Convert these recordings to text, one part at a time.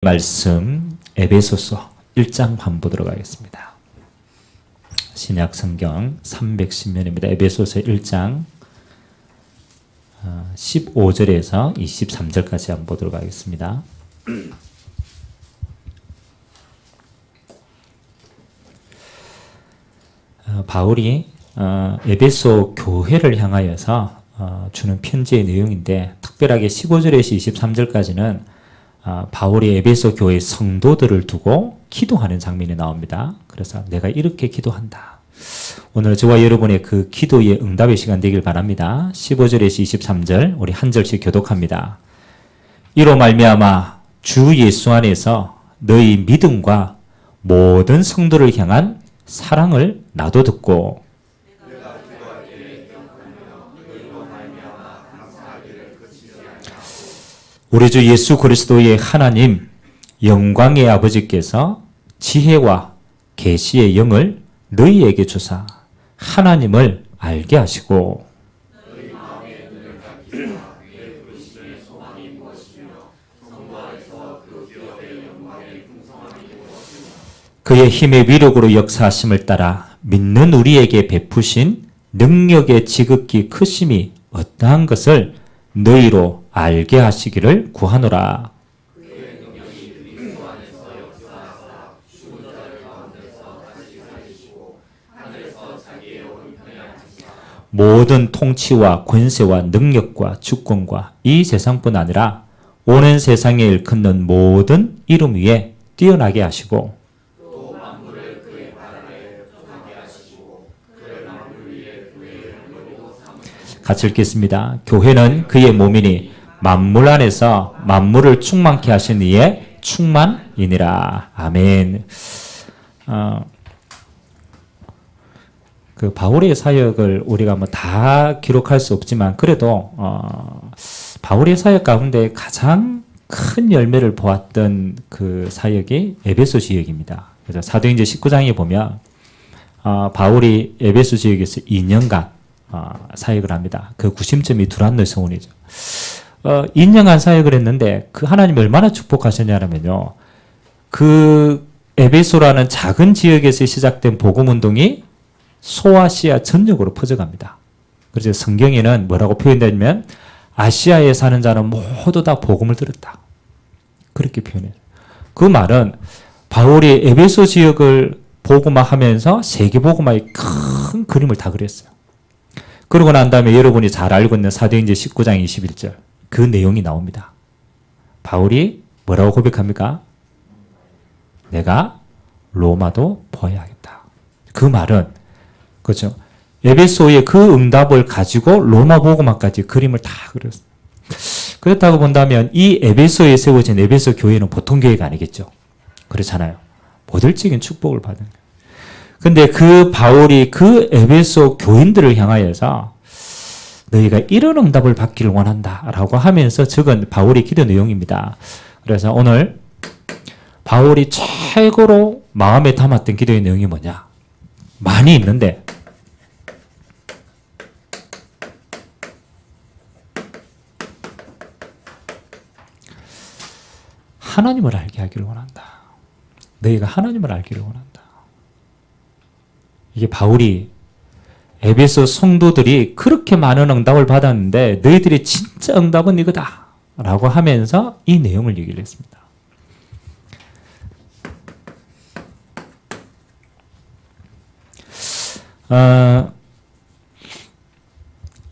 말씀 에베소서 1장 한번 보도록 하겠습니다. 신약 성경 310면입니다. 에베소서 1장 15절에서 23절까지 한번 보도록 하겠습니다. 바울이 에베소 교회를 향하여서 주는 편지의 내용인데, 특별하게 15절에서 23절까지는 바울이 에베소 교회 성도들을 두고 기도하는 장면이 나옵니다. 그래서 내가 이렇게 기도한다. 오늘 저와 여러분의 그 기도의 응답의 시간 되길 바랍니다. 15절에서 23절 우리 한 절씩 교독합니다. 이로 말미암아 주 예수 안에서 너희 믿음과 모든 성도를 향한 사랑을 나도 듣고 우리 주 예수 그리스도의 하나님 영광의 아버지께서 지혜와 계시의 영을 너희에게 주사 하나님을 알게 하시고 그의 힘의 위력으로 역사하심을 따라 믿는 우리에게 베푸신 능력의 지극히 크심이 어떠한 것을 너희로 알게 하시기를 구하노라. 모든 통치와 권세와 능력과 주권과 이 세상뿐 아니라 오는 세상에 일컫는 모든 이름 위에 뛰어나게 하시고 같이 읽겠습니다. 교회는 그의 몸이니 만물 안에서 만물을 충만케 하신 이의 충만이니라. 아멘. 그 바울의 사역을 우리가 뭐 다 기록할 수 없지만 그래도 바울의 사역 가운데 가장 큰 열매를 보았던 그 사역이 에베소 지역입니다. 그래서 사도행전 19장에 보면 바울이 에베소 지역에서 2년간 사역을 합니다. 그 구심점이 두란노 성원이죠. 2년간 사역을 했는데 그 하나님이 얼마나 축복하셨냐면요. 그 에베소라는 작은 지역에서 시작된 복음운동이 소아시아 전역으로 퍼져갑니다. 그래서 성경에는 뭐라고 표현되냐면 아시아에 사는 자는 모두 다 복음을 들었다. 그렇게 표현해요. 그 말은 바울이 에베소 지역을 복음화하면서 세계 복음화의 큰 그림을 다 그렸어요. 그러고 난 다음에 여러분이 잘 알고 있는 사도행전 19장 21절 그 내용이 나옵니다. 바울이 뭐라고 고백합니까? 내가 로마도 보아야겠다. 그 말은 그렇죠. 에베소의 그 응답을 가지고 로마 복음화까지 그림을 다 그렸어요. 그렇다고 본다면 이 에베소에 세워진 에베소 교회는 보통 교회가 아니겠죠. 그렇잖아요. 모델적인 축복을 받은 거예요. 근데 그 바울이 그 에베소 교인들을 향하여서 너희가 이런 응답을 받기를 원한다라고 하면서 적은 바울의 기도 내용입니다. 그래서 오늘 바울이 최고로 마음에 담았던 기도의 내용이 뭐냐? 많이 있는데 하나님을 알게 하기를 원한다. 너희가 하나님을 알기를 원한다. 이게 바울이 에베소 성도들이 그렇게 많은 응답을 받았는데 너희들이 진짜 응답은 이거다 라고 하면서 이 내용을 얘기를 했습니다.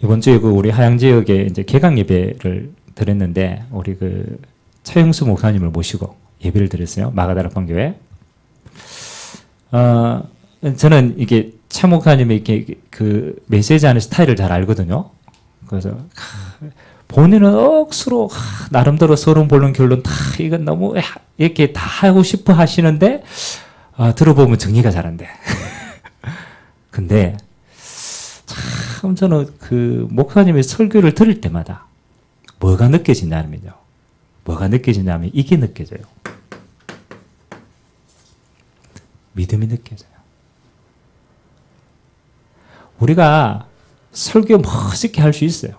이번 주에 우리 하양 지역에 이제 개강 예배를 드렸는데 우리 그 차영수 목사님을 모시고 예배를 드렸어요. 마가다락방 교회. 저는 이게 차 목사님의 이렇게 그 메시지하는 스타일을 잘 알거든요. 그래서 본인은 억수로 나름대로 서론 본론 결론 다 이건 너무 이렇게 다 하고 싶어 하시는데 들어보면 정리가 잘 안 돼. 근데 참 저는 그 목사님의 설교를 들을 때마다 뭐가 느껴지냐면요. 뭐가 느껴지냐면 이게 느껴져요. 믿음이 느껴져요. 우리가 설교 멋있게 할 수 있어요.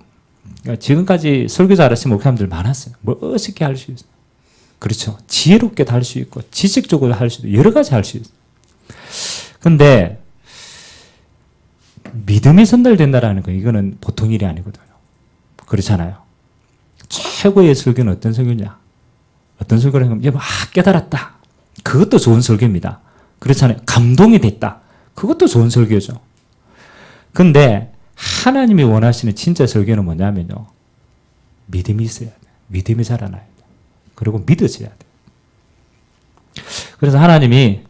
지금까지 설교 잘하신 목사님들 많았어요. 멋있게 할 수 있어요. 그렇죠. 지혜롭게도 할 수 있고 지식적으로 할 수도 여러 가지 할 수 있어요. 근데 믿음이 전달된다라는 거 이거는 보통 일이 아니거든요. 그렇잖아요. 최고의 설교는 어떤 설교냐? 어떤 설교를 하면 깨달았다. 그것도 좋은 설교입니다. 그렇잖아요. 감동이 됐다. 그것도 좋은 설교죠. 근데 하나님이 원하시는 진짜 설교는 뭐냐면요. 믿음이 있어야 돼요. 믿음이 자라나야 돼요. 그리고 믿어져야 돼요. 그래서 하나님이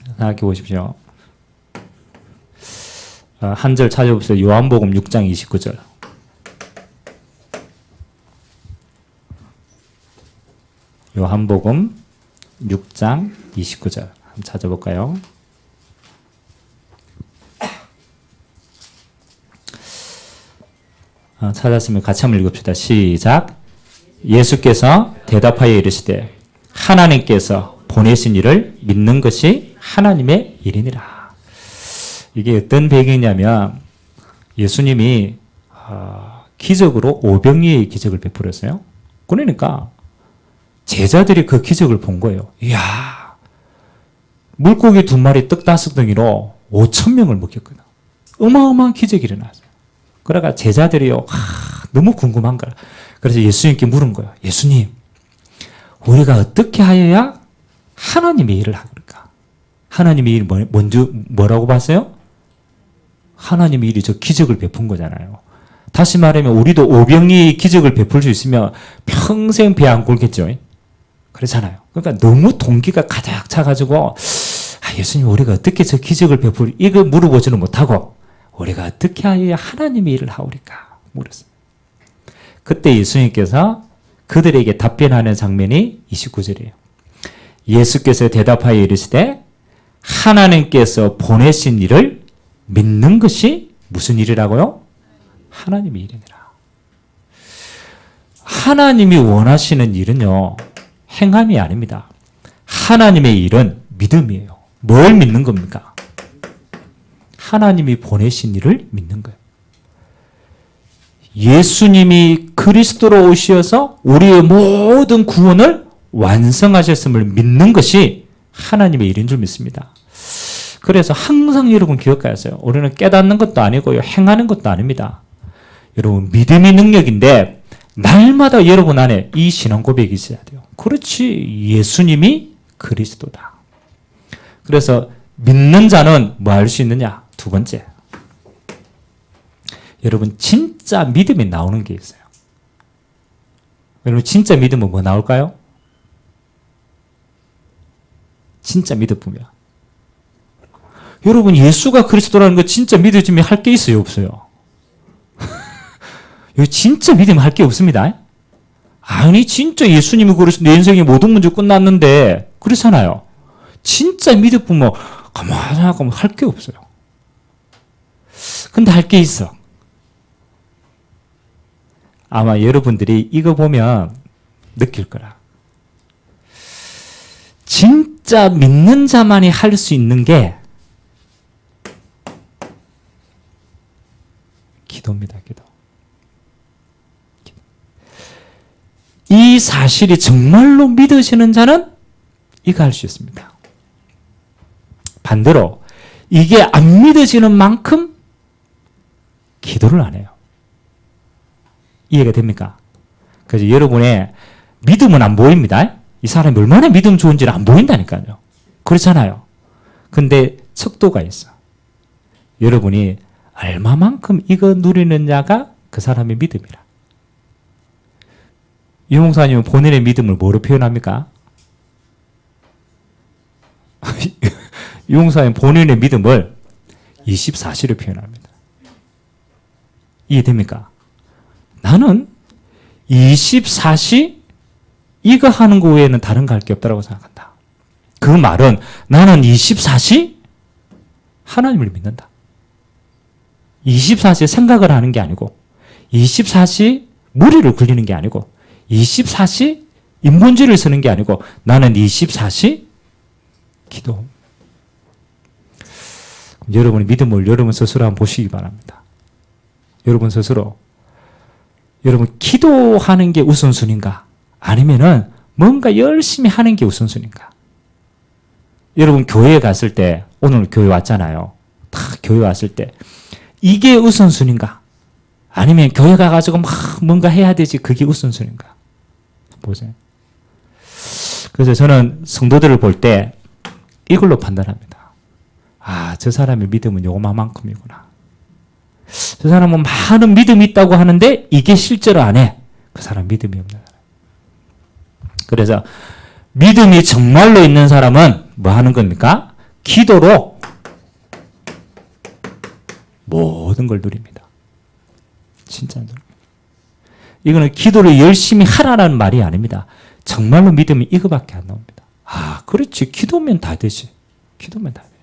생각해 보십시오. 한 절 찾아보세요. 요한복음 6장 29절. 요한복음 6장 29절 한번 찾아볼까요? 찾았으면 같이 한번 읽읍시다. 시작. 예수께서 대답하여 이르시되 하나님께서 보내신 이를 믿는 것이 하나님의 일이니라. 이게 어떤 배경이냐면 예수님이 기적으로 오병이의 기적을 베풀었어요. 그러니까 제자들이 그 기적을 본 거예요. 이야, 물고기 2마리 떡 5덩이로 5,000명을 먹였거든. 어마어마한 기적이 일어났어요. 그러니까 제자들이요, 너무 궁금한 거야. 그래서 예수님께 물은 거예요. 예수님, 우리가 어떻게 하여야 하나님의 일을 하겠까? 하나님의 일이 먼저 뭐라고 봤어요? 하나님의 일이 저 기적을 베푼 거잖아요. 다시 말하면 우리도 오병이의 기적을 베풀 수 있으면 평생 배 안 굴겠죠. 그렇잖아요. 그러니까 너무 동기가 가득 차가지고 예수님 우리가 어떻게 저 기적을 베풀 이거 물어보지는 못하고 우리가 어떻게 하여야 하나님의 일을 하오리까 물었어요. 그때 예수님께서 그들에게 답변하는 장면이 29절이에요. 예수께서 대답하여 이르시되 하나님께서 보내신 일을 믿는 것이 무슨 일이라고요? 하나님의 일이니라. 하나님이 원하시는 일은요, 행함이 아닙니다. 하나님의 일은 믿음이에요. 뭘 믿는 겁니까? 하나님이 보내신 일을 믿는 거예요. 예수님이 그리스도로 오셔서 우리의 모든 구원을 완성하셨음을 믿는 것이 하나님의 일인 줄 믿습니다. 그래서 항상 여러분 기억하세요. 우리는 깨닫는 것도 아니고요. 행하는 것도 아닙니다. 여러분 믿음의 능력인데 날마다 여러분 안에 이 신앙 고백이 있어야 돼요. 그렇지. 예수님이 그리스도다. 그래서 믿는 자는 뭐 할 수 있느냐? 두 번째. 여러분 진짜 믿음이 나오는 게 있어요. 여러분 진짜 믿음은 뭐 나올까요? 진짜 믿어보면. 여러분 예수가 그리스도라는 거 진짜 믿어지면 할 게 있어요? 없어요? 여기 진짜 믿으면 할 게 없습니다. 아니 진짜 예수님이 그리스도 내 인생의 모든 문제 끝났는데 그렇잖아요. 진짜 믿어보면 가만히 생각하면 할 게 없어요. 근데 할 게 있어. 아마 여러분들이 이거 보면 느낄 거라. 진짜 믿는 자만이 할 수 있는 게 기도입니다. 기도. 이 사실이 정말로 믿으시는 자는 이거 할 수 있습니다. 반대로 이게 안 믿어지는 만큼 기도를 안 해요. 이해가 됩니까? 그래서 여러분의 믿음은 안 보입니다. 이 사람이 얼마나 믿음 좋은지는 안 보인다니까요. 그렇잖아요. 근데 척도가 있어. 여러분이 얼마만큼 이거 누리느냐가 그 사람의 믿음이라. 유 목사님은 본인의 믿음을 뭐로 표현합니까? 유 목사님 본인의 믿음을 24시로 표현합니다. 이해됩니까? 나는 24시 이거 하는 거 외에는 다른 거 할 게 없다고 생각한다. 그 말은 나는 24시 하나님을 믿는다. 24시 생각을 하는 게 아니고 24시 무리를 굴리는 게 아니고 24시 인본주의를 쓰는 게 아니고 나는 24시 기도. 여러분의 믿음을 여러분 스스로 한번 보시기 바랍니다. 여러분 스스로 여러분, 기도하는 게 우선순위인가? 아니면은 뭔가 열심히 하는 게 우선순위인가? 여러분, 교회에 갔을 때, 오늘 교회 왔잖아요. 다 교회 왔을 때, 이게 우선순위인가? 아니면 교회 가가지고 막 뭔가 해야 되지, 그게 우선순위인가? 보세요. 그래서 저는 성도들을 볼 때 이걸로 판단합니다. 아, 저 사람의 믿음은 요만큼이구나. 저 사람은 많은 믿음이 있다고 하는데 이게 실제로 안 해. 그 사람 믿음이 없는 사람. 그래서 믿음이 정말로 있는 사람은 뭐 하는 겁니까? 기도로 모든 걸 누립니다. 진짜 누립니다. 이거는 기도를 열심히 하라는 말이 아닙니다. 정말로 믿음이 이거밖에 안 나옵니다. 아, 그렇지. 기도면 다 되지. 기도면 다 되지.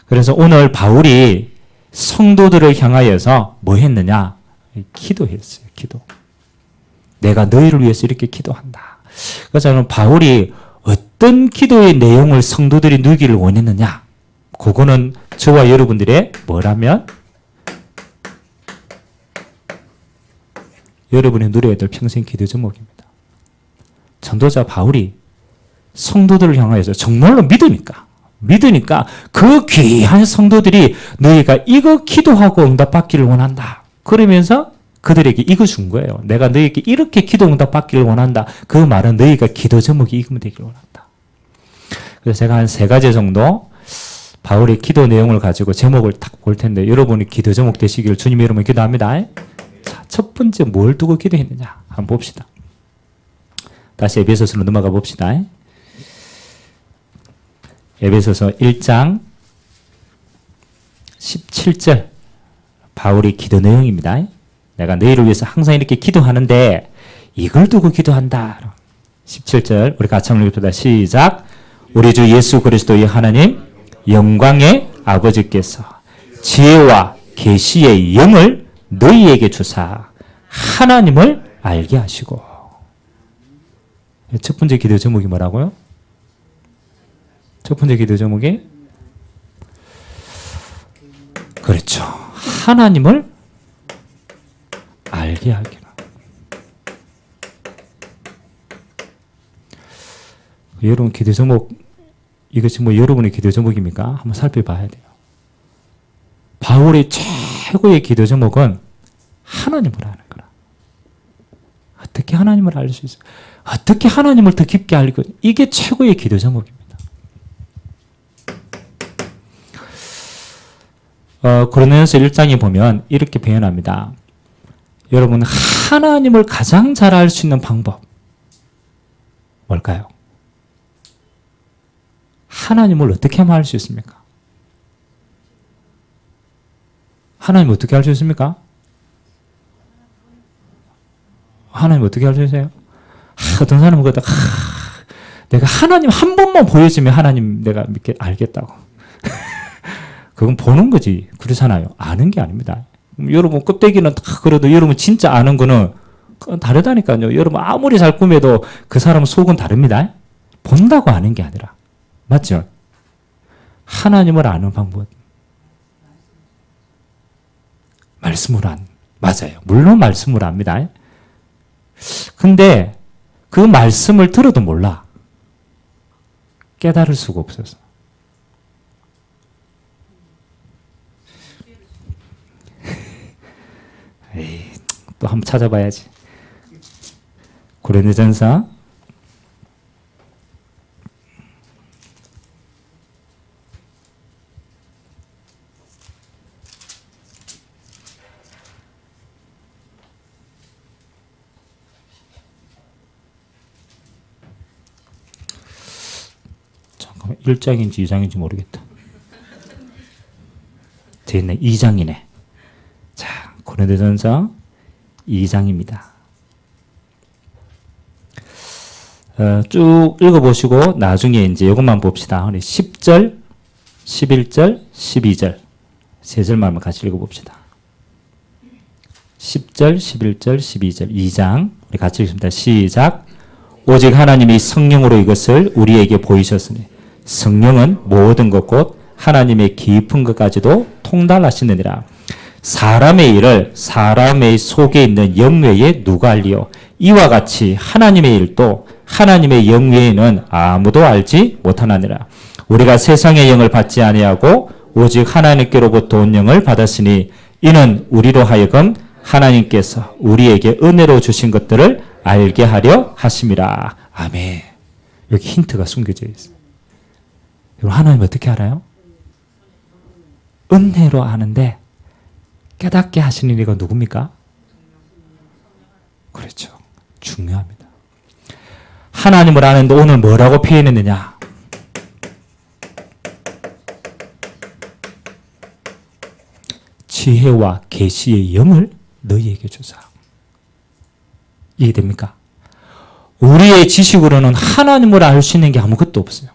그래서 오늘 바울이 성도들을 향하여서 뭐 했느냐? 기도했어요. 기도. 내가 너희를 위해서 이렇게 기도한다. 그래서 저는 바울이 어떤 기도의 내용을 성도들이 누리기를 원했느냐? 그거는 저와 여러분들의 뭐라면? 여러분이 누려야 될 평생 기도 제목입니다. 전도자 바울이 성도들을 향하여서 정말로 믿으니까 그 귀한 성도들이 너희가 이거 기도하고 응답받기를 원한다. 그러면서 그들에게 이거 준 거예요. 내가 너희에게 이렇게 기도 응답받기를 원한다. 그 말은 너희가 기도 제목이 이거면 되기를 원한다. 그래서 제가 한 3가지 정도 바울의 기도 내용을 가지고 제목을 딱 볼 텐데 여러분이 기도 제목 되시기를 주님 이름으로 기도합니다. 자, 첫 번째 뭘 두고 기도했느냐 한번 봅시다. 다시 에베소서로 넘어가 봅시다. 에베소서 1장 17절 바울의 기도 내용입니다. 내가 너희를 위해서 항상 이렇게 기도하는데 이걸 두고 기도한다. 17절 우리 같이 한번 읽읍시다. 시작. 우리 주 예수 그리스도의 하나님 영광의 아버지께서 지혜와 계시의 영을 너희에게 주사 하나님을 알게 하시고. 첫 번째 기도 제목이 뭐라고요? 첫 번째 기도 제목이 그렇죠. 하나님을 알게 하기로. 여러분 기도 제목 이것이 뭐 여러분의 기도 제목입니까? 한번 살펴봐야 돼요. 바울의 최고의 기도 제목은 하나님을 아는 거라. 어떻게 하나님을 알 수 있어요? 어떻게 하나님을 더 깊게 알고 이게 최고의 기도 제목입니다. 고린도전서 1장에 보면 이렇게 표현합니다. 여러분 하나님을 가장 잘 알 수 있는 방법 뭘까요? 하나님을 어떻게 하면 알 수 있습니까? 하나님 어떻게 알 수 있습니까? 하나님 어떻게 알 수 있어요? 어떤 사람은 그러다 내가 하나님 한 번만 보여주면 하나님 내가 이렇게 알겠다고. 그건 보는 거지. 그렇잖아요. 아는 게 아닙니다. 여러분 껍데기는 다 그래도 여러분 진짜 아는 거는 다르다니까요. 여러분 아무리 잘 꾸며도 그 사람 속은 다릅니다. 본다고 아는 게 아니라. 맞죠? 하나님을 아는 방법. 말씀으로 맞아요. 물론 말씀으로 압니다. 근데 그 말씀을 들어도 몰라. 깨달을 수가 없어서. 에이, 또 한번 찾아봐야지. 고린도전서 1장인지 2장인지 모르겠다. 되겠네. 2장이네. 자, 고린도전서 2장입니다. 쭉 읽어보시고 나중에 이제 이것만 봅시다. 우리 10절, 11절, 12절 세 절만 같이 읽어봅시다. 10절, 11절, 12절 2장 우리 같이 읽습니다. 시작. 오직 하나님이 성령으로 이것을 우리에게 보이셨으니 성령은 모든 것 곧 하나님의 깊은 것까지도 통달하시느니라. 사람의 일을 사람의 속에 있는 영 외에 누가 알리요? 이와 같이 하나님의 일도 하나님의 영 외에는 아무도 알지 못하느니라. 우리가 세상의 영을 받지 아니하고 오직 하나님께로부터 온 영을 받았으니 이는 우리로 하여금 하나님께서 우리에게 은혜로 주신 것들을 알게 하려 하심이라. 아멘. 여기 힌트가 숨겨져 있어요. 여러분, 하나님 어떻게 알아요? 은혜로 아는데 깨닫게 하시는 이가 누굽니까? 그렇죠. 중요합니다. 하나님을 아는데 오늘 뭐라고 표현했느냐? 지혜와 계시의 영을 너희에게 주사. 이해됩니까? 우리의 지식으로는 하나님을 알 수 있는 게 아무것도 없어요.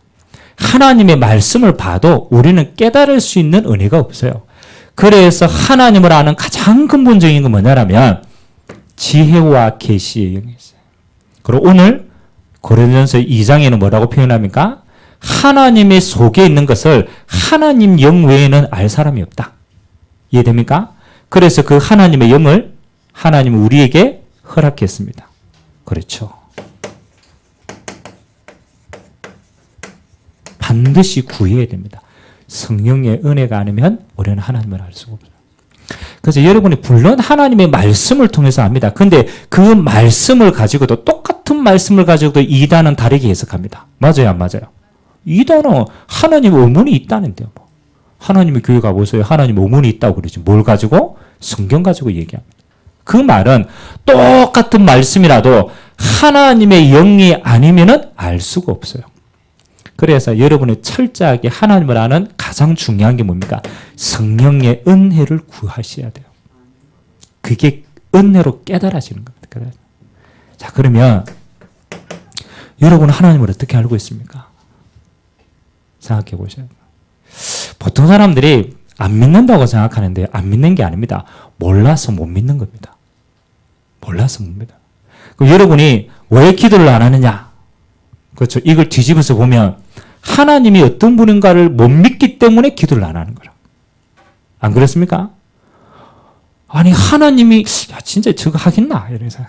하나님의 말씀을 봐도 우리는 깨달을 수 있는 은혜가 없어요. 그래서 하나님을 아는 가장 근본적인 건 뭐냐면 지혜와 계시의 영이 있어요. 그리고 오늘 고린도전서 2장에는 뭐라고 표현합니까? 하나님의 속에 있는 것을 하나님 영 외에는 알 사람이 없다. 이해됩니까? 그래서 그 하나님의 영을 하나님은 우리에게 허락했습니다. 그렇죠. 반드시 구해야 됩니다. 성령의 은혜가 아니면 우리는 하나님을 알 수가 없어요. 그래서 여러분이 물론 하나님의 말씀을 통해서 압니다. 근데 그 말씀을 가지고도 똑같은 말씀을 가지고도 이단은 다르게 해석합니다. 맞아요, 안 맞아요? 이단은 하나님의 의문이 있다는데요. 하나님의 교회 가보세요. 하나님의 의문이 있다고 그러지. 뭘 가지고? 성경 가지고 얘기합니다. 그 말은 똑같은 말씀이라도 하나님의 영이 아니면은 알 수가 없어요. 그래서 여러분이 철저하게 하나님을 아는 가장 중요한 게 뭡니까? 성령의 은혜를 구하셔야 돼요. 그게 은혜로 깨달아지는 겁니다. 자, 그러면 여러분은 하나님을 어떻게 알고 있습니까? 생각해 보셔요. 보통 사람들이 안 믿는다고 생각하는데 안 믿는 게 아닙니다. 몰라서 못 믿는 겁니다. 몰라서 못 믿어요. 그럼 여러분이 왜 기도를 안 하느냐? 그렇죠. 이걸 뒤집어서 보면 하나님이 어떤 분인가를 못 믿기 때문에 기도를 안 하는 거라. 안 그렇습니까? 아니, 하나님이 야, 진짜 저거 하겠나? 이래서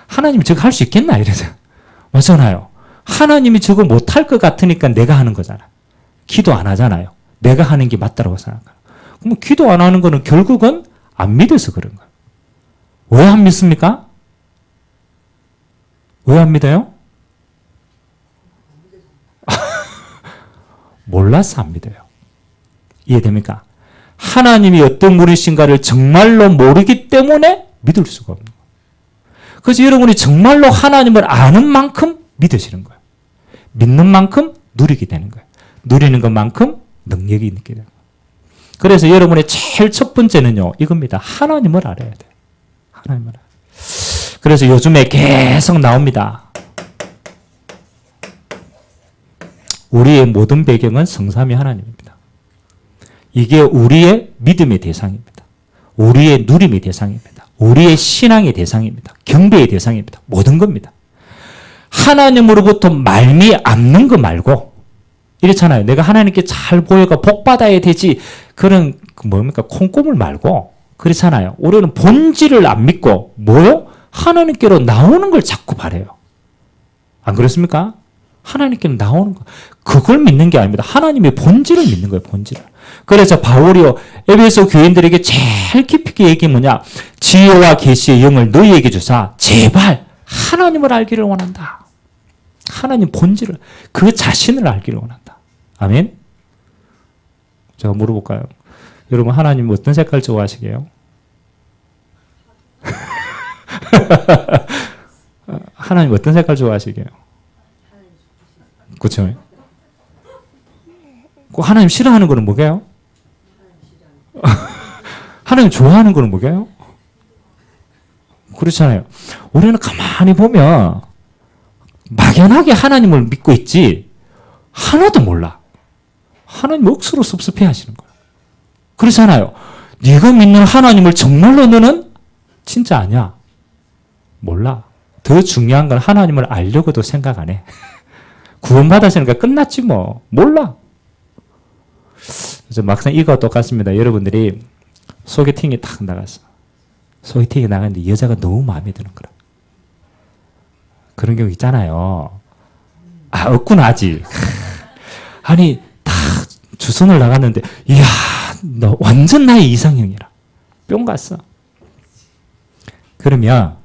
하나님이 저거 할 수 있겠나? 이래서 맞잖아요. 하나님이 저거 못할 것 같으니까 내가 하는 거잖아. 기도 안 하잖아요. 내가 하는 게 맞다고 생각해요. 그럼 기도 안 하는 거는 결국은 안 믿어서 그런 거예요. 왜 안 믿습니까? 왜 안 믿어요? 몰라서 안 믿어요. 이해됩니까? 하나님이 어떤 분이신가를 정말로 모르기 때문에 믿을 수가 없는 거예요. 그래서 여러분이 정말로 하나님을 아는 만큼 믿으시는 거예요. 믿는 만큼 누리게 되는 거예요. 누리는 것만큼 능력이 있게 되는 거예요. 그래서 여러분의 제일 첫 번째는요, 이겁니다. 하나님을 알아야 돼요. 하나님을 알아야 돼요. 그래서 요즘에 계속 나옵니다. 우리의 모든 배경은 성삼위 하나님입니다. 이게 우리의 믿음의 대상입니다. 우리의 누림의 대상입니다. 우리의 신앙의 대상입니다. 경배의 대상입니다. 모든 겁니다. 하나님으로부터 말미암는 거 말고 이렇잖아요. 내가 하나님께 잘 보여가 복 받아야 되지. 그런 뭡니까? 콩고물 말고 그렇잖아요. 우리는 본질을 안 믿고 뭐요? 하나님께로 나오는 걸 자꾸 바래요. 안 그렇습니까? 하나님께로 나오는 거. 그걸 믿는 게 아닙니다. 하나님의 본질을 믿는 거예요. 본질을. 그래서 바울이요. 에베소 교인들에게 제일 깊이 얘기해 뭐냐. 지혜와 계시의 영을 너희에게 주사 제발 하나님을 알기를 원한다. 하나님 본질을 그 자신을 알기를 원한다. 아멘. 제가 물어볼까요? 여러분 하나님 어떤 색깔 좋아하시게요? 하나님 어떤 색깔 좋아하시게요? 그렇죠? 하나님 싫어하는 거는 뭐게요? 하나님 좋아하는 거는 뭐게요? 그렇잖아요. 우리는 가만히 보면 막연하게 하나님을 믿고 있지 하나도 몰라. 하나님 억수로 섭섭해 하시는 거야. 그렇잖아요. 네가 믿는 하나님을 정말로 너는 진짜 아니야. 몰라. 더 중요한 건 하나님을 알려고도 생각 안 해. 구원받았으니까 끝났지 뭐. 몰라. 그래서 막상 이거 똑같습니다. 여러분들이 소개팅에 딱 나갔어. 소개팅에 나갔는데 여자가 너무 마음에 드는 거라. 그런 경우 있잖아요. 아, 없구나, 아직. 아니, 다 주선을 나갔는데, 이야, 너 완전 나의 이상형이라. 뿅 갔어. 그러면,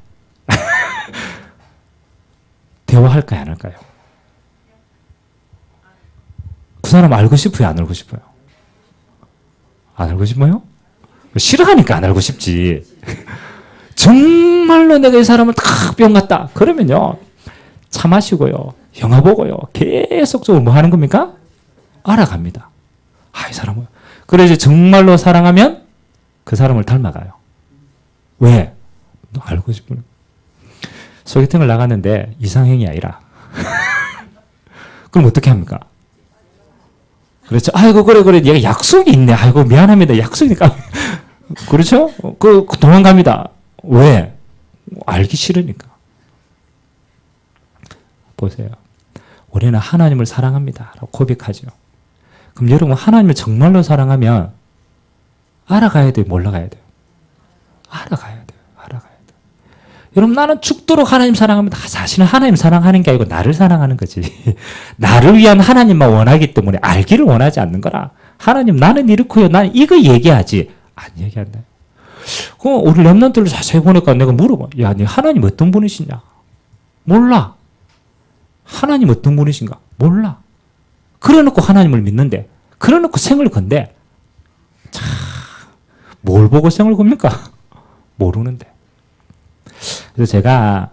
대화할까요, 안 할까요? 그 사람 알고 싶어요, 안 알고 싶어요? 안 알고 싶어요? 싫어하니까 안 알고 싶지. 정말로 내가 이 사람을 탁 뿅 갔다. 그러면요, 차 마시고요, 영화 보고요, 계속적으로 뭐 하는 겁니까? 알아갑니다. 아, 이 사람은. 그래서 정말로 사랑하면 그 사람을 닮아가요. 왜? 너 알고 싶은. 소개팅을 나갔는데 이상형이 아니라. 그럼 어떻게 합니까? 그렇죠. 아이고, 그래. 얘가 약속이 있네. 아이고, 미안합니다. 약속이니까. 그렇죠? 도망갑니다. 왜? 알기 싫으니까. 보세요. 우리는 하나님을 사랑합니다. 라고 고백하죠. 그럼 여러분, 하나님을 정말로 사랑하면 알아가야 돼요? 몰라가야 돼요? 알아가야 돼요. 여러분, 나는 죽도록 하나님 사랑합니다. 사실은 하나님 사랑하는 게 아니고 나를 사랑하는 거지. 나를 위한 하나님만 원하기 때문에 알기를 원하지 않는 거라. 하나님, 나는 이렇고요. 나는 이거 얘기하지. 안 얘기한다. 우리 렘넌트를 자세히 보니까 내가 물어봐. 야, 네 하나님 어떤 분이시냐? 몰라. 하나님 어떤 분이신가? 몰라. 그래놓고 하나님을 믿는데, 그래놓고 생을 건데, 참, 뭘 보고 생을 겁니까? 모르는데. 그래서 제가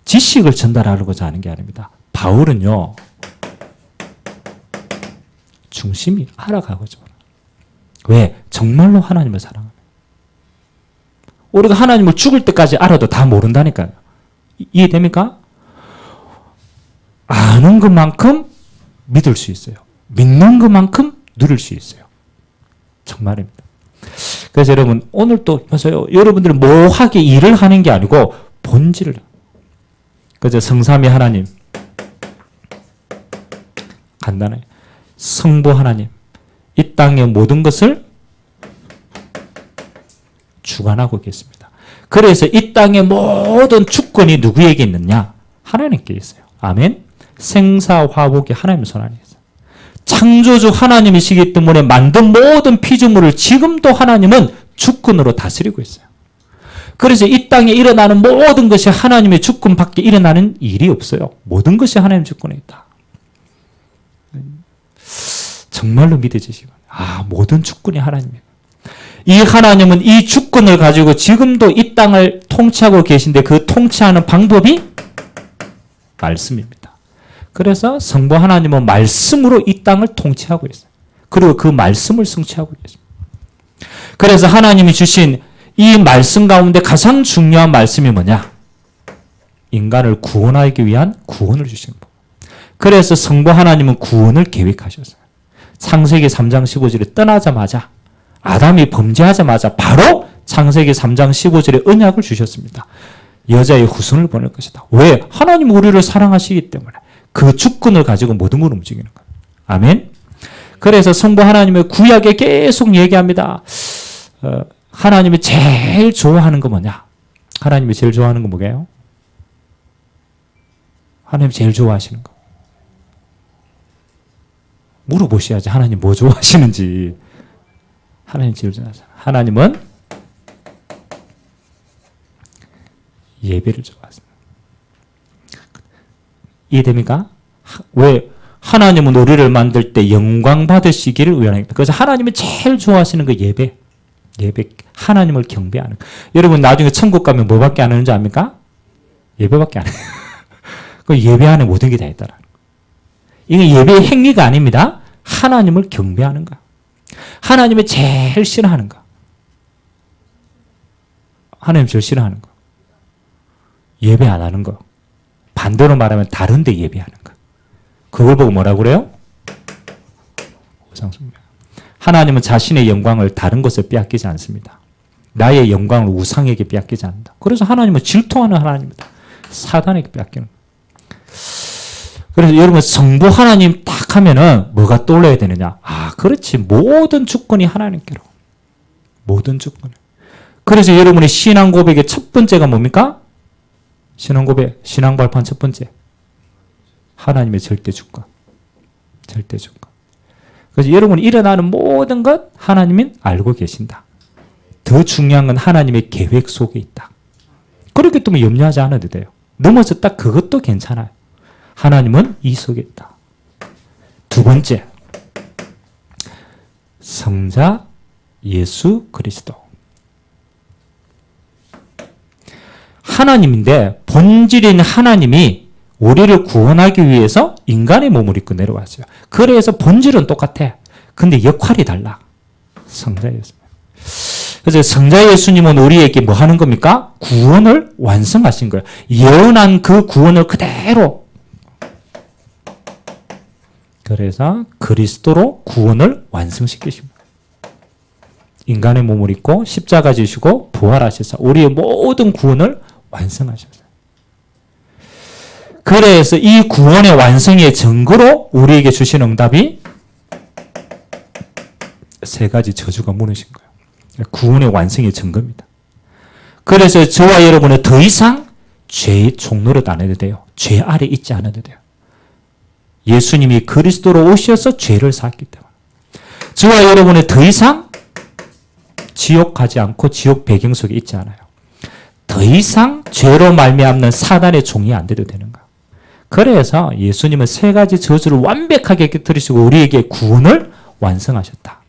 지식을 전달하려고자 하는 게 아닙니다. 바울은요, 중심이 알아가고죠. 왜? 정말로 하나님을 사랑합니다. 우리가 하나님을 죽을 때까지 알아도 다 모른다니까요. 이해됩니까? 아는 것만큼 믿을 수 있어요. 믿는 것만큼 누릴 수 있어요. 정말입니다. 그래서 여러분, 오늘 또 보세요. 여러분들은 뭐하게 일을 하는 게 아니고 본질을. 그죠? 성삼위 하나님. 간단해. 성부 하나님. 이 땅의 모든 것을 주관하고 계십니다. 그래서 이 땅의 모든 주권이 누구에게 있느냐? 하나님께 있어요. 아멘. 생사화복이 하나님의 손 안에 있어요. 창조주 하나님이시기 때문에 만든 모든 피조물을 지금도 하나님은 주권으로 다스리고 있어요. 그래서 이 땅에 일어나는 모든 것이 하나님의 주권 밖에 일어나는 일이 없어요. 모든 것이 하나님의 주권에 있다. 정말로 믿어지시기 바랍니다. 모든 주권이 하나님이에요. 이 하나님은 이 주권을 가지고 지금도 이 땅을 통치하고 계신데 그 통치하는 방법이 말씀입니다. 그래서 성부 하나님은 말씀으로 이 땅을 통치하고 있어요. 그리고 그 말씀을 성취하고 계십니다. 그래서 하나님이 주신 이 말씀 가운데 가장 중요한 말씀이 뭐냐? 인간을 구원하기 위한 구원을 주시는 법. 그래서 성부 하나님은 구원을 계획하셨어요. 창세기 3장 15절에 떠나자마자 아담이 범죄하자마자 바로 창세기 3장 15절에 언약을 주셨습니다. 여자의 후손을 보낼 것이다. 왜? 하나님 우리를 사랑하시기 때문에 그 주권을 가지고 모든 걸 움직이는 거예요. 아멘. 그래서 성부 하나님의 구약에 계속 얘기합니다. 하나님이 제일 좋아하는 거 뭐냐? 하나님이 제일 좋아하는 거 뭐게요? 하나님이 제일 좋아하시는 거. 물어보셔야지. 하나님 뭐 좋아하시는지. 하나님 제일 좋아하시는. 하나님은 예배를 좋아하십니다. 이해됩니까? 왜? 하나님은 우리를 만들 때 영광 받으시기를 원합니다. 그래서 하나님이 제일 좋아하시는 거 예배. 예배. 하나님을 경배하는 거. 여러분 나중에 천국 가면 뭐밖에 안 하는 줄 압니까? 예배밖에 안 해요. 그 예배 안에 모든 게 다 있다라는 거. 이게 예배의 행위가 아닙니다. 하나님을 경배하는 거. 하나님이 제일 싫어하는 거. 하나님 제일 싫어하는 거. 예배 안 하는 거. 반대로 말하면 다른 데 예배하는 거. 그걸 보고 뭐라고 그래요? 우상숭배. 하나님은 자신의 영광을 다른 것에 빼앗기지 않습니다. 나의 영광을 우상에게 빼앗기지 않는다. 그래서 하나님은 질투하는 하나님입니다. 사단에게 빼앗기는 거예요. 그래서 여러분 성부 하나님 딱 하면은 뭐가 떠올라야 되느냐? 그렇지. 모든 주권이 하나님께로. 모든 조건을. 그래서 여러분의 신앙 고백의 첫 번째가 뭡니까? 신앙 고백, 신앙 발판 첫 번째. 하나님의 절대 주권. 절대 주권. 그래서 여러분이 일어나는 모든 것 하나님은 알고 계신다. 더 중요한 건 하나님의 계획 속에 있다. 그렇기 때문에 염려하지 않아도 돼요. 넘어졌다 그것도 괜찮아요. 하나님은 이 속에 있다. 두 번째, 성자 예수 그리스도. 하나님인데 본질인 하나님이 우리를 구원하기 위해서 인간의 몸을 입고 내려왔어요. 그래서 본질은 똑같아. 근데 역할이 달라. 성자 예수. 그래서 성자 예수님은 우리에게 뭐 하는 겁니까? 구원을 완성하신 거예요. 예언한 그 구원을 그대로. 그래서 그리스도로 구원을 완성시키십니다. 인간의 몸을 입고 십자가 지시고 부활하셔서 우리의 모든 구원을 완성하셨어요. 그래서 이 구원의 완성의 증거로 우리에게 주신 응답이 세 가지 저주가 무너진 거예요. 구원의 완성의 증거입니다. 그래서 저와 여러분은 더 이상 죄의 종노릇 안 해도 돼요. 죄 아래 있지 않아도 돼요. 예수님이 그리스도로 오셔서 죄를 샀기 때문에. 저와 여러분은 더 이상 지옥 가지 않고 지옥 배경 속에 있지 않아요. 더 이상 죄로 말미암는 사단의 종이 안 돼도 되는 거예요. 그래서 예수님은 세 가지 저주를 완벽하게 깨뜨리시고 우리에게 구원을 완성하셨다.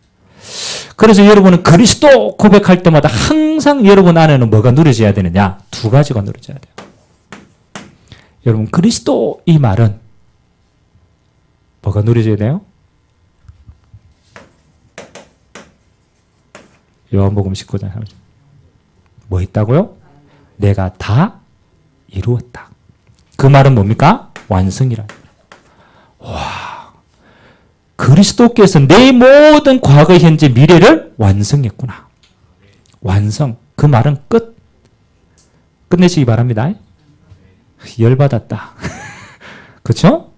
그래서 여러분은 그리스도 고백할 때마다 항상 여러분 안에는 뭐가 누려져야 되느냐? 두 가지가 누려져야 돼요. 여러분 그리스도 이 말은 뭐가 누려져야 돼요? 요한복음 19장 30절. 뭐 했다고요? 내가 다 이루었다. 그 말은 뭡니까? 완성이라. 와, 그리스도께서 내 모든 과거, 현재, 미래를 완성했구나. 완성. 그 말은 끝. 끝내시기 바랍니다. 열받았다. 그렇죠?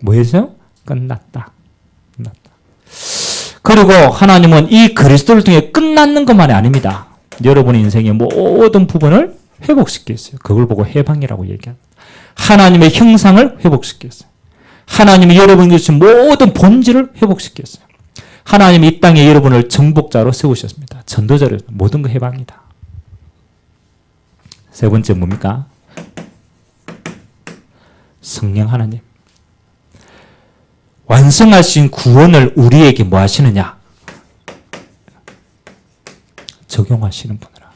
뭐 했어요? 끝났다. 끝났다. 그리고 하나님은 이 그리스도를 통해 끝났는 것만이 아닙니다. 여러분의 인생의 모든 부분을 회복시켰어요. 그걸 보고 해방이라고 얘기합니다. 하나님의 형상을 회복시켰어요. 하나님이 여러분에게 주신 모든 본질을 회복시켰어요. 하나님이 이 땅에 여러분을 정복자로 세우셨습니다. 전도자로 모든 거 해방이다. 세 번째 뭡니까? 성령 하나님. 완성하신 구원을 우리에게 뭐 하시느냐? 적용하시는 분이라.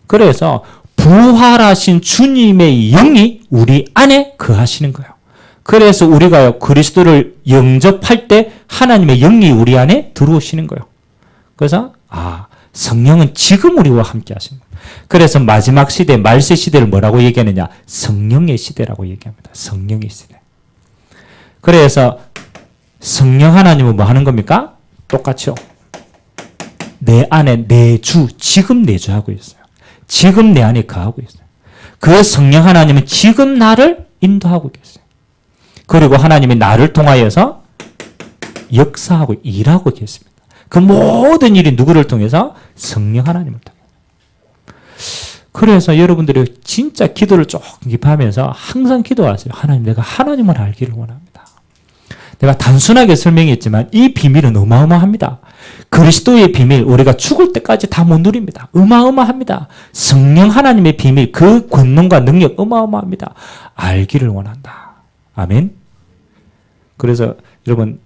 그래서 부활하신 주님의 영이 우리 안에 거하시는 거예요. 그래서 우리가 그리스도를 영접할 때 하나님의 영이 우리 안에 들어오시는 거예요. 그래서 성령은 지금 우리와 함께 하시는 거예요. 그래서 마지막 시대, 말세 시대를 뭐라고 얘기하느냐? 성령의 시대라고 얘기합니다. 성령의 시대. 그래서 성령 하나님은 뭐 하는 겁니까? 똑같죠. 내 안에 내주, 지금 내주하고 있어요. 지금 내 안에 거하고 있어요. 그 성령 하나님은 지금 나를 인도하고 계세요. 그리고 하나님이 나를 통하여서 역사하고 일하고 계십니다. 그 모든 일이 누구를 통해서? 성령 하나님을 통해서. 그래서 여러분들이 진짜 기도를 조금 깊이하면서 항상 기도하세요. 하나님, 내가 하나님을 알기를 원합니다. 내가 단순하게 설명했지만 이 비밀은 어마어마합니다. 그리스도의 비밀, 우리가 죽을 때까지 다 못 누립니다. 어마어마합니다. 성령 하나님의 비밀, 그 권능과 능력 어마어마합니다. 알기를 원한다. 아멘. 그래서 여러분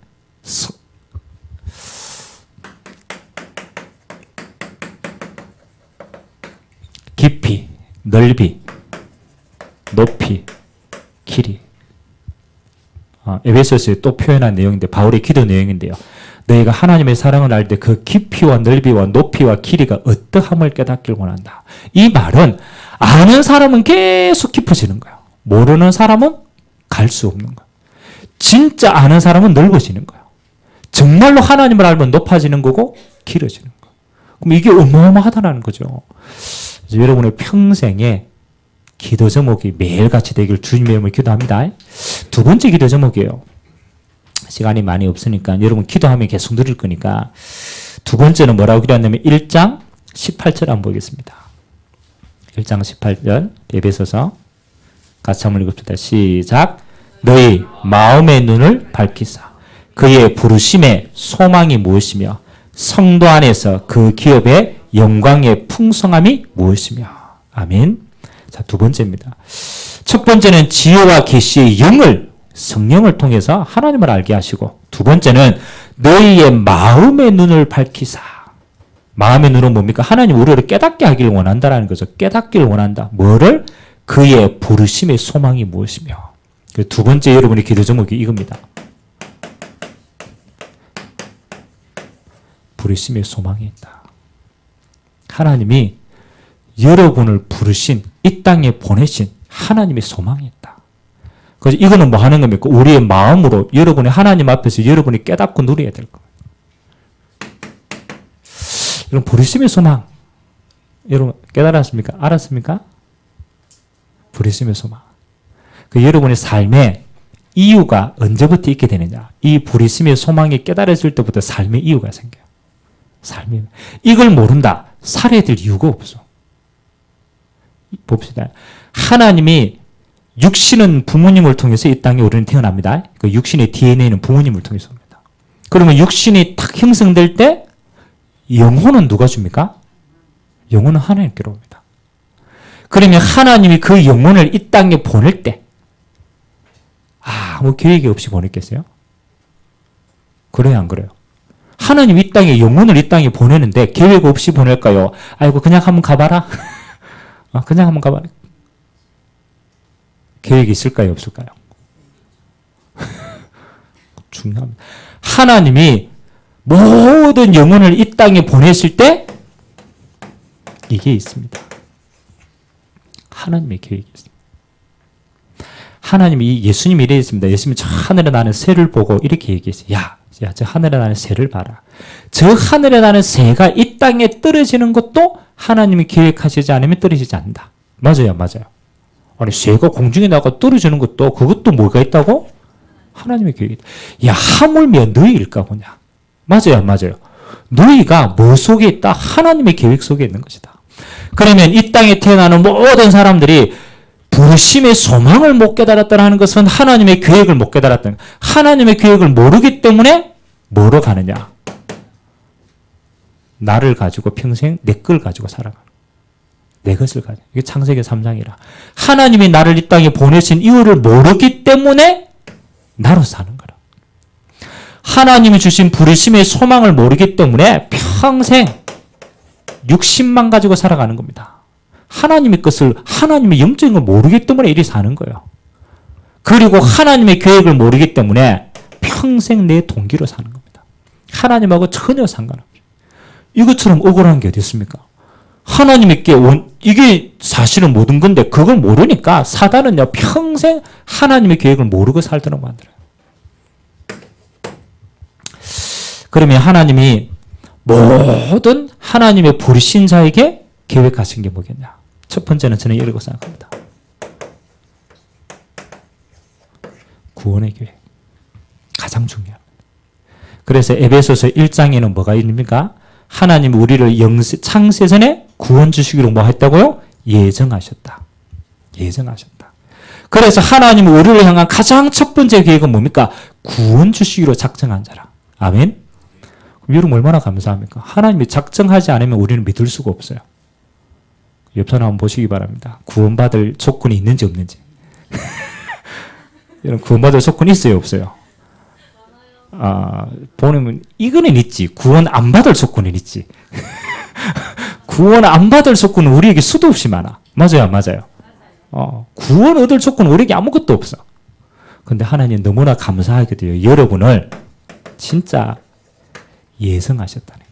깊이, 넓이, 높이, 길이. 에베소서에 또 표현한 내용인데 바울의 기도 내용인데요. 너희가 하나님의 사랑을 알 때 그 깊이와 넓이와 높이와 길이가 어떠함을 깨닫길 원한다. 이 말은 아는 사람은 계속 깊어지는 거예요. 모르는 사람은 갈 수 없는 거예요. 진짜 아는 사람은 넓어지는 거예요. 정말로 하나님을 알면 높아지는 거고 길어지는 거예요. 그럼 이게 어마어마하다는 거죠. 그래서 여러분의 평생에 기도 제목이 매일같이 되길 주님의 이름으로 기도합니다. 두 번째 기도 제목이에요. 시간이 많이 없으니까 여러분 기도하면 계속 드릴 거니까 두 번째는 뭐라고 기록했냐면 1장 18절 한번 보겠습니다. 1장 18절 에베소서 같이 한번 읽읍시다. 시작. 너희 마음의 눈을 밝히사 그의 부르심의 소망이 무엇이며 성도 안에서 그 기업의 영광의 풍성함이 무엇이며. 아멘. 자, 두 번째입니다. 첫 번째는 지혜와 계시의 영을 성령을 통해서 하나님을 알게 하시고, 두 번째는 너희의 마음의 눈을 밝히사. 마음의 눈은 뭡니까? 하나님 우리를 깨닫게 하기를 원한다라는 거죠. 깨닫기를 원한다. 뭐를? 그의 부르심의 소망이 무엇이며. 두 번째 여러분의 기도 제목이 이겁니다. 부르심의 소망이 있다. 하나님이 여러분을 부르신, 이 땅에 보내신 하나님의 소망이 있다. 그래서 이거는 뭐 하는 겁니까? 우리의 마음으로 여러분이 하나님 앞에서 여러분이 깨닫고 누려야 될 거예요. 여러분, 부르심의 소망. 여러분, 깨달았습니까? 알았습니까? 부르심의 소망. 그 여러분의 삶에 이유가 언제부터 있게 되느냐? 이 부르심의 소망이 깨달아질 때부터 삶의 이유가 생겨요. 삶이. 이걸 모른다. 살아야 될 이유가 없어. 봅시다. 하나님이 육신은 부모님을 통해서 이 땅에 우리는 태어납니다. 그 육신의 DNA는 부모님을 통해서 옵니다. 그러면 육신이 탁 형성될 때 영혼은 누가 줍니까? 영혼은 하나님께로 옵니다. 그러면 하나님이 그 영혼을 이 땅에 보낼 때 아무 계획이 없이 보냈겠어요? 그래요, 안 그래요? 하나님 이 땅에 영혼을 이 땅에 보내는데 계획 없이 보낼까요? 아이고 그냥 한번 가봐라. 그냥 한번 가봐라. 계획이 있을까요, 없을까요? 중요합니다. 하나님이 모든 영혼을 이 땅에 보냈을 때 이게 있습니다. 하나님의 계획이 있습니다. 하나님이, 예수님이 이랬습니다. 예수님이 저 하늘에 나는 새를 보고 이렇게 얘기했어요. 야, 저 하늘에 나는 새를 봐라. 저 하늘에 나는 새가 이 땅에 떨어지는 것도 하나님이 계획하시지 않으면 떨어지지 않는다. 맞아요, 맞아요. 아니, 새가 공중에 나가 떨어지는 것도, 그것도 뭐가 있다고? 하나님의 계획이 있다. 야, 하물며 너희일까 보냐. 맞아요, 맞아요. 너희가 뭐 속에 있다? 하나님의 계획 속에 있는 것이다. 그러면 이 땅에 태어나는 모든 사람들이 부르심의 소망을 못 깨달았다는 것은 하나님의 계획을 못 깨달았다는, 하나님의 계획을 모르기 때문에 뭐로 가느냐? 나를 가지고 평생 내 걸 가지고 살아가는, 내 것을 가지고. 이게 창세기 3장이라. 하나님이 나를 이 땅에 보내신 이유를 모르기 때문에 나로 사는 거라. 하나님이 주신 부르심의 소망을 모르기 때문에 평생 육신만 가지고 살아가는 겁니다. 하나님의 것을, 하나님의 영적인 걸 모르기 때문에 이리 사는 거예요. 그리고 하나님의 계획을 모르기 때문에 평생 내 동기로 사는 겁니다. 하나님하고 전혀 상관없어요. 이것처럼 억울한 게 어디 있습니까? 하나님께 이게 사실은 모든 건데 그걸 모르니까 사단은요, 평생 하나님의 계획을 모르고 살도록 만들어요. 그러면 하나님이 모든 하나님의 부르신 자에게 계획하신 게 뭐겠냐? 첫 번째는 저는 이라고 생각합니다. 구원의 계획. 가장 중요합니다. 그래서 에베소서 1장에는 뭐가 있습니까? 하나님이 우리를 창세전에 구원 주시기로 뭐 했다고요? 예정하셨다. 예정하셨다. 그래서 하나님이 우리를 향한 가장 첫 번째 계획은 뭡니까? 구원 주시기로 작정한 자라. 아멘? 그럼 여러분 얼마나 감사합니까? 하나님이 작정하지 않으면 우리는 믿을 수가 없어요. 옆 사람 한번 보시기 바랍니다. 구원받을 조건이 있는지 없는지. 여러분 구원받을 조건이 있어요, 없어요? 보면 이거는 있지. 구원 안 받을 조건은 있지. 구원 안 받을 조건은 우리에게 수도 없이 많아. 맞아요, 맞아요. 구원 얻을 조건은 우리에게 아무것도 없어. 근데 하나님 너무나 감사하게 돼요. 여러분을 진짜 예정하셨다니까.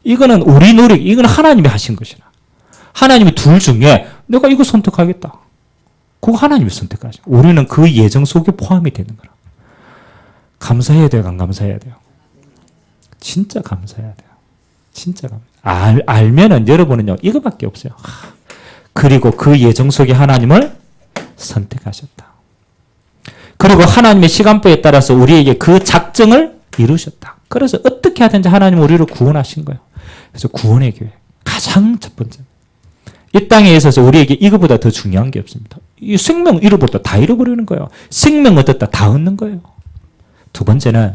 이거는 우리 노력, 이건 하나님이 하신 것이라. 하나님이 둘 중에 내가 이거 선택하겠다. 그거 하나님이 선택하죠. 우리는 그 예정 속에 포함이 되는 거라. 감사해야 돼요, 안 감사해야 돼요? 진짜 감사해야 돼요. 진짜 알면은 여러분은요, 이거밖에 없어요. 그리고 그 예정 속에 하나님을 선택하셨다. 그리고 하나님의 시간표에 따라서 우리에게 그 작정을 이루셨다. 그래서 어떻게 어떻게 하든지 하나님 우리를 구원하신 거예요. 그래서 구원의 교회 가장 첫 번째. 이 땅에 있어서 우리에게 이거보다 더 중요한 게 없습니다. 이 생명 잃어버렸다 다 잃어버리는 거예요. 생명 얻었다 다 얻는 거예요. 두 번째는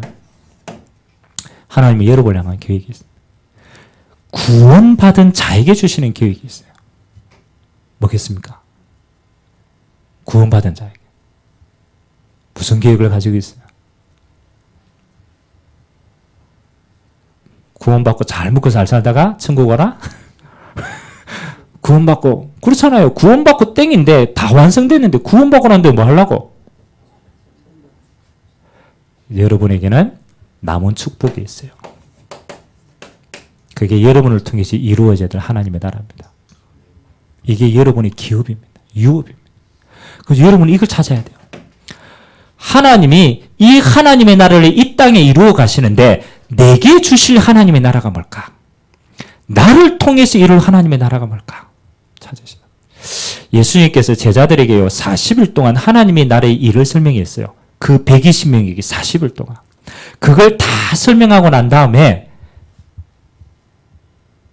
하나님이 여러분을 향한 계획이 있습니다. 구원받은 자에게 주시는 계획이 있어요. 뭐겠습니까? 구원받은 자에게. 무슨 계획을 가지고 있어요? 구원받고 잘 먹고 잘 살다가 천국 가라? 구원받고 그렇잖아요. 구원받고 땡인데 다 완성됐는데 구원받고 난데 뭐 하려고? 여러분에게는 남은 축복이 있어요. 그게 여러분을 통해서 이루어져야 될 하나님의 나라입니다. 이게 여러분의 기업입니다. 유업입니다. 그래서 여러분이 이걸 찾아야 돼요. 하나님이 이 하나님의 나라를 이 땅에 이루어 가시는데 내게 주실 하나님의 나라가 뭘까? 나를 통해서 이룰 하나님의 나라가 뭘까? 찾으시다. 예수님께서 제자들에게요 40일 동안 하나님의 나라의 일을 설명했어요. 그 120명에게 40일 동안. 그걸 다 설명하고 난 다음에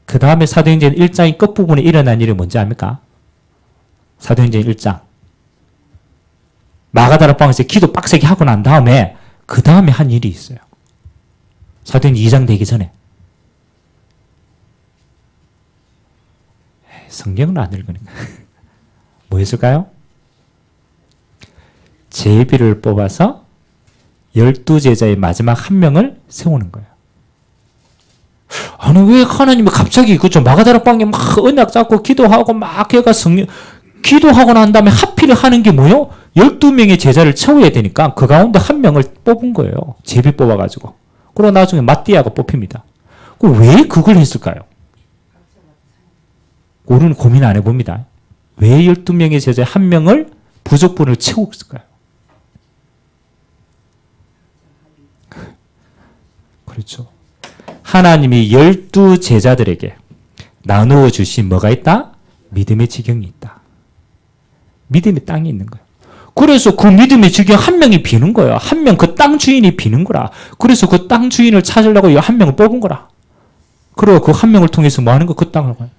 그 다음에 사도행전 1장의 끝부분에 일어난 일이 뭔지 압니까? 사도행전 1장. 마가다라 방에서 기도 빡세게 하고 난 다음에 그 다음에 한 일이 있어요. 사도행전 2장 되기 전에. 성경은 안 읽으니까. 뭐였을까요? 제비를 뽑아서 12제자의 마지막 한 명을 세우는 거예요. 아니 왜 하나님이 갑자기 그죠 마가다락방에 막 언약 잡고 기도하고 막 해가 기도하고 난 다음에 하필 하는 게 뭐요? 12명의 제자를 채워야 되니까 그 가운데 한 명을 뽑은 거예요. 제비 뽑아가지고. 그리고 나중에 마띠아가 뽑힙니다. 왜 그걸 했을까요? 우리는 고민 안 해봅니다. 왜 12명의 제자 한 명을 부족분을 채웠을까요? 그렇죠. 하나님이 12제자들에게 나누어 주신 뭐가 있다? 믿음의 지경이 있다. 믿음의 땅이 있는 거예요. 그래서 그 믿음의 지경 한 명이 비는 거예요. 한 명 그 땅 주인이 비는 거라. 그래서 그 땅 주인을 찾으려고 한 명을 뽑은 거라. 그리고 그 한 명을 통해서 뭐 하는 거? 그 땅을 가요.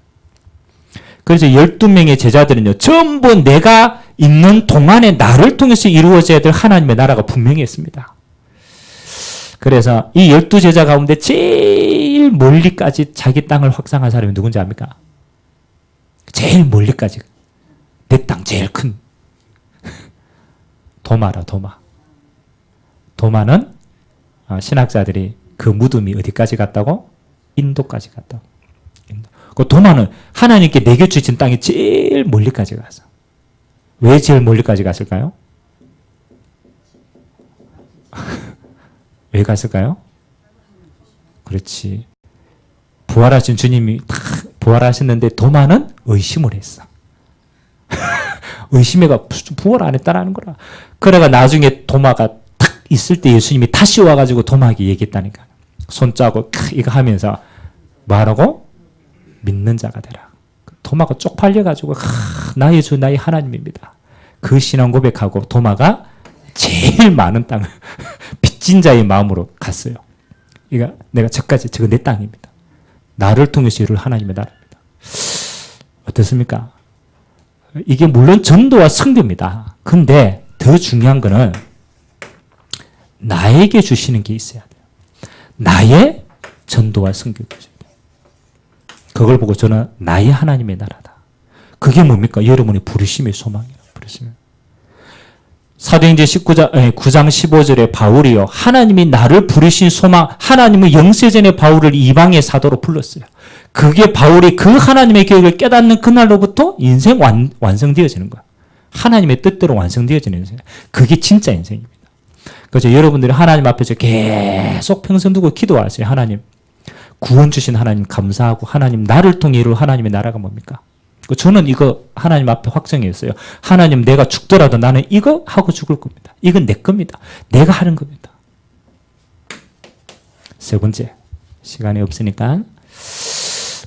그래서 12명의 제자들은요. 전부 내가 있는 동안에 나를 통해서 이루어져야 될 하나님의 나라가 분명히 있습니다. 그래서 이 12제자 가운데 제일 멀리까지 자기 땅을 확장한 사람이 누군지 압니까? 제일 멀리까지. 내 땅 제일 큰. 도마라, 도마. 도마는 신학자들이 그 무덤이 어디까지 갔다고? 인도까지 갔다고. 그 도마는 하나님께 내게 주신 땅이 제일 멀리까지 갔어. 왜 제일 멀리까지 갔을까요? 왜 갔을까요? 그렇지. 부활하신 주님이 딱 부활하셨는데 도마는 의심을 했어. 의심해가 부활 안 했다라는 거라. 그래가 나중에 도마가 탁 있을 때 예수님이 다시 와가지고 도마에게 얘기했다니까. 손자고 이거 하면서 뭐하라고? 믿는 자가 되라. 도마가 쪽팔려가지고 나의 주 나의 하나님입니다. 그 신앙 고백하고 도마가 제일 많은 땅을 빚진 자의 마음으로 갔어요. 그러니까 내가 저거 내 땅입니다. 나를 통해서 이룰 하나님의 나라입니다. 어떻습니까? 이게 물론 전도와 선교입니다. 근데 더 중요한 거는 나에게 주시는 게 있어야 돼요. 나의 전도와 선교가 있어야 돼요. 그걸 보고 저는 나의 하나님의 나라다. 그게 뭡니까? 여러분의 부르심의 소망이에요. 부르심. 사도행전 9장 15절에 바울이요. 하나님이 나를 부르신 소망, 하나님은 영세전에 바울을 이방의 사도로 불렀어요. 그게 바울이 그 하나님의 계획을 깨닫는 그날로부터 인생 완성되어지는 거야. 하나님의 뜻대로 완성되어지는 인생. 그게 진짜 인생입니다. 그래서 여러분들이 하나님 앞에서 계속 평생 두고 기도하세요. 하나님, 구원 주신 하나님 감사하고 하나님 나를 통해 이룰 하나님의 나라가 뭡니까? 저는 이거 하나님 앞에 확정했어요. 하나님 내가 죽더라도 나는 이거 하고 죽을 겁니다. 이건 내 겁니다. 내가 하는 겁니다. 세 번째, 시간이 없으니까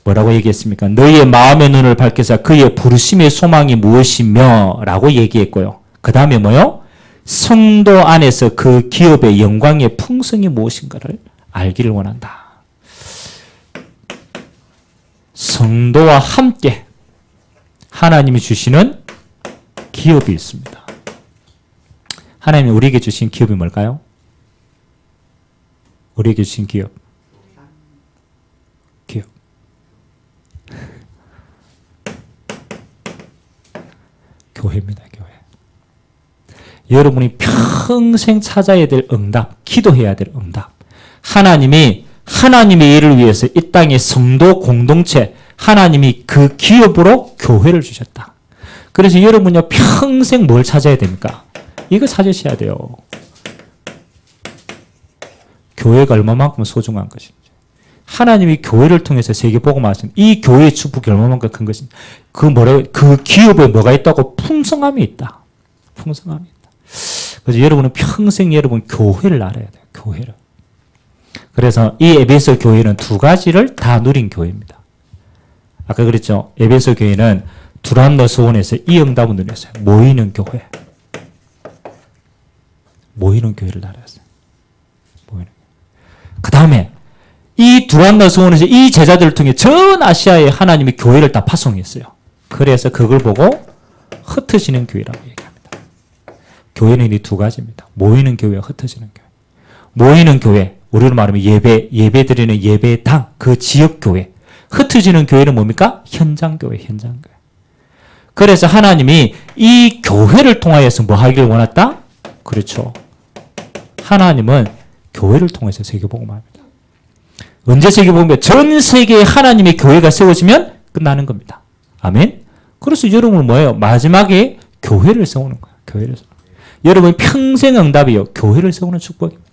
뭐라고 얘기했습니까? 너희의 마음의 눈을 밝혀서 그의 부르심의 소망이 무엇이며 라고 얘기했고요. 그 다음에 뭐요? 성도 안에서 그 기업의 영광의 풍성이 무엇인가를 알기를 원한다. 성도와 함께 하나님이 주시는 기업이 있습니다. 하나님이 우리에게 주신 기업이 뭘까요? 우리에게 주신 기업. 교회입니다. 교회. 여러분이 평생 찾아야 될 응답, 기도해야 될 응답. 하나님의 일을 위해서 이 땅의 성도 공동체, 하나님이 그 기업으로 교회를 주셨다. 그래서 여러분요, 평생 뭘 찾아야 됩니까? 이거 찾으셔야 돼요. 교회가 얼마만큼 소중한 것인지. 하나님이 교회를 통해서 세계복음을 하신 이 교회의 축복이 얼마만큼 큰 것인지. 그 기업에 뭐가 있다고? 풍성함이 있다. 풍성함이 있다. 그래서 여러분은 평생 여러분 교회를 알아야 돼요. 교회를. 그래서 이 에베소 교회는 두 가지를 다 누린 교회입니다. 아까 그랬죠. 에베소 교회는 두란노 소원에서 이 응답을 누렸어요. 모이는 교회. 모이는 교회를 알았어요. 모이는. 그 다음에 이 두란노 소원에서 이 제자들을 통해 전 아시아에 하나님이 교회를 다 파송했어요. 그래서 그걸 보고 흩어지는 교회라고 얘기합니다. 교회는 이 두 가지입니다. 모이는 교회와 흩어지는 교회. 모이는 교회, 우리로 말하면 예배 드리는 예배당, 그 지역 교회. 흩어지는 교회는 뭡니까? 현장 교회, 현장 교회. 그래서 하나님이 이 교회를 통하여서 뭐 하기를 원했다? 그렇죠. 하나님은 교회를 통해서 세계복음을 합니다. 언제 세계복음에 전 세계에 하나님의 교회가 세워지면 끝나는 겁니다. 아멘. 그래서 여러분은 뭐예요? 마지막에 교회를 세우는 거예요. 교회를 세우는 거예요. 여러분 평생 응답이요. 교회를 세우는 축복입니다.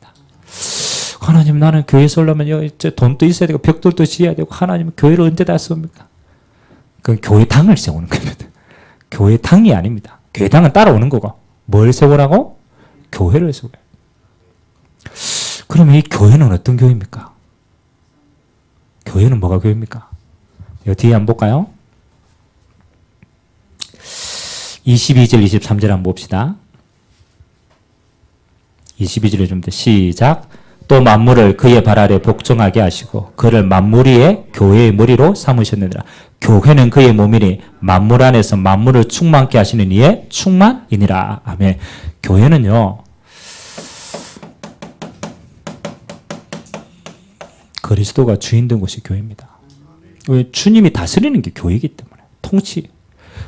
하나님, 나는 교회 세우려면 돈도 있어야 되고 벽돌도 지어야 되고, 하나님은 교회를 언제 다 세웁니까? 그건 교회당을 세우는 겁니다. 교회당이 아닙니다. 교회당은 따라오는 거고. 뭘 세우라고? 교회를 세워요. 그러면 이 교회는 어떤 교회입니까? 교회는 뭐가 교회입니까? 이 뒤에 한번 볼까요? 22절, 23절 한번 봅시다. 22절에 좀 더 시작. 또 만물을 그의 발 아래 복종하게 하시고 그를 만물 위에 교회의 머리로 삼으셨느니라. 교회는 그의 몸이니 만물 안에서 만물을 충만케 하시는 이의 충만이니라. 아멘. 교회는요, 그리스도가 주인 된 곳이 교회입니다. 왜? 주님이 다스리는 게 교회이기 때문에. 통치.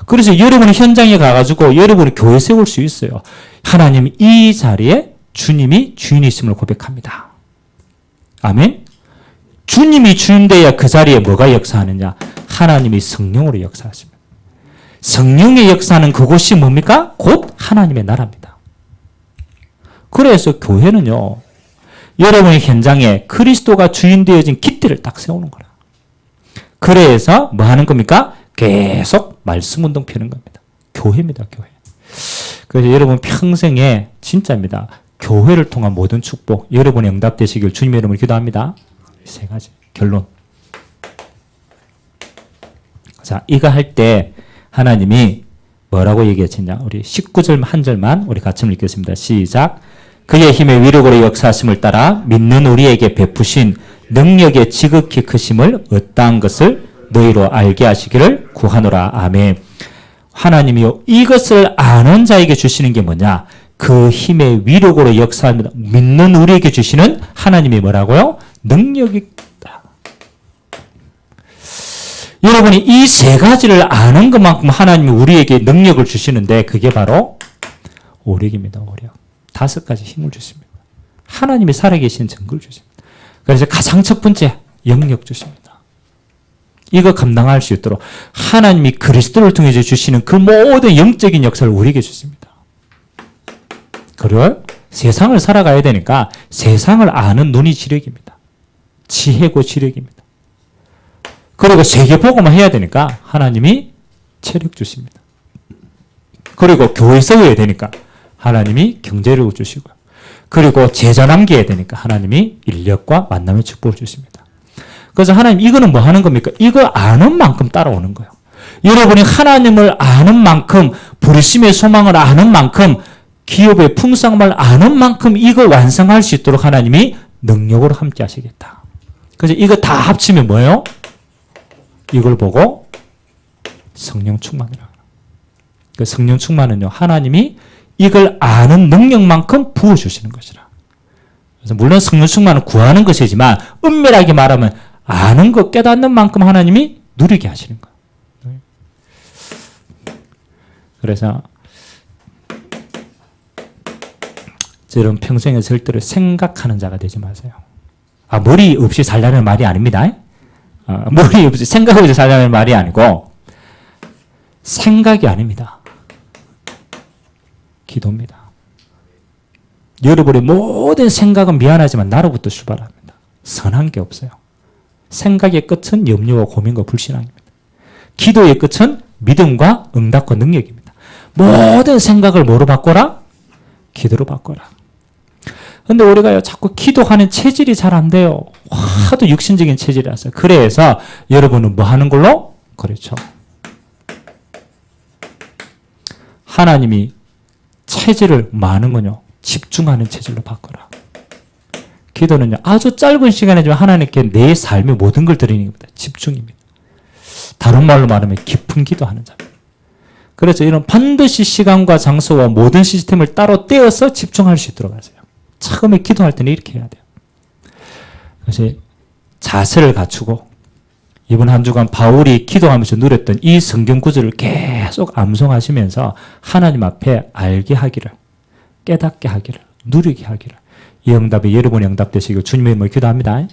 그래서 여러분이 현장에 가가지고 여러분이 교회 세울 수 있어요. 하나님 이 자리에 주님이 주인이심을 고백합니다. 아멘. 주님이 주인되어야 그 자리에 뭐가 역사하느냐? 하나님이 성령으로 역사하십니다. 성령의 역사는 그곳이 뭡니까? 곧 하나님의 나라입니다. 그래서 교회는요, 여러분의 현장에 그리스도가 주인 되어진 깃대를 딱 세우는 거라. 그래서 뭐 하는 겁니까? 계속 말씀 운동 펴는 겁니다. 교회입니다, 교회. 그래서 여러분 평생에 진짜입니다. 교회를 통한 모든 축복, 여러분의 응답되시길 주님의 이름으로 기도합니다. 세 가지. 결론. 자, 이거 할 때 하나님이 뭐라고 얘기하시냐? 우리 19절 한 절만 우리 같이 읽겠습니다. 시작. 그의 힘의 위력으로 역사하심을 따라 믿는 우리에게 베푸신 능력의 지극히 크심을 어떠한 것을 너희로 알게 하시기를 구하노라. 아멘. 하나님이요, 이것을 아는 자에게 주시는 게 뭐냐? 그 힘의 위력으로 역사합니다. 믿는 우리에게 주시는 하나님이 뭐라고요? 능력이 있다. 여러분이 이 세 가지를 아는 것만큼 하나님이 우리에게 능력을 주시는데 그게 바로 오력입니다. 오력. 5가지 힘을 주십니다. 하나님이 살아계신 증거를 주십니다. 그래서 가장 첫 번째, 영역 주십니다. 이거 감당할 수 있도록 하나님이 그리스도를 통해서 주시는 그 모든 영적인 역사를 우리에게 주십니다. 그리고 세상을 살아가야 되니까 세상을 아는 눈이 지력입니다. 지혜고 지력입니다. 그리고 세계복음을 해야 되니까 하나님이 체력 주십니다. 그리고 교회 세워야 되니까 하나님이 경제력을 주시고요. 그리고 제자 남겨야 되니까 하나님이 인력과 만남의 축복을 주십니다. 그래서 하나님 이거는 뭐 하는 겁니까? 이거 아는 만큼 따라오는 거예요. 여러분이 하나님을 아는 만큼, 부르심의 소망을 아는 만큼, 기업의 풍성함을 아는 만큼 이거 완성할 수 있도록 하나님이 능력으로 함께 하시겠다. 그래서 이거 다 합치면 뭐예요? 이걸 보고 성령 충만이라고. 그 성령 충만은요, 하나님이 이걸 아는 능력만큼 부어주시는 것이라. 그래서 물론 성령 충만은 구하는 것이지만 엄밀하게 말하면 아는 것, 깨닫는 만큼 하나님이 누리게 하시는 거예요. 그래서 여러분 평생에 절대로 생각하는 자가 되지 마세요. 머리 없이 살라는 말이 아닙니다. 머리 없이 생각 없이 살라는 말이 아니고 생각이 아닙니다. 기도입니다. 여러분의 모든 생각은 미안하지만 나로부터 출발합니다. 선한 게 없어요. 생각의 끝은 염려와 고민과 불신앙입니다. 기도의 끝은 믿음과 응답과 능력입니다. 모든 생각을 뭐로 바꿔라? 기도로 바꿔라. 근데 우리가요, 자꾸 기도하는 체질이 잘 안 돼요. 하도 육신적인 체질이라서. 그래서 여러분은 뭐 하는 걸로? 그렇죠. 하나님이 체질을 많은군요. 집중하는 체질로 바꿔라. 기도는요, 아주 짧은 시간이지만 하나님께 내 삶의 모든 걸 드리는 겁니다. 집중입니다. 다른 말로 말하면 깊은 기도하는 자입니다. 그래서 이런 반드시 시간과 장소와 모든 시스템을 따로 떼어서 집중할 수 있도록 하세요. 처음에 기도할 때는 이렇게 해야 돼요. 그래서 자세를 갖추고 이번 한 주간 바울이 기도하면서 누렸던 이 성경 구절을 계속 암송하시면서 하나님 앞에 알게 하기를, 깨닫게 하기를, 누리게 하기를, 이 응답이 여러분의 응답 되시길 주님의 이름으로 기도합니다.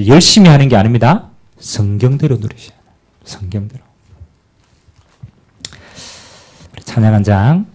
열심히 하는 게 아닙니다. 성경대로 누리셔야 돼요. 성경대로. 찬양 한 장.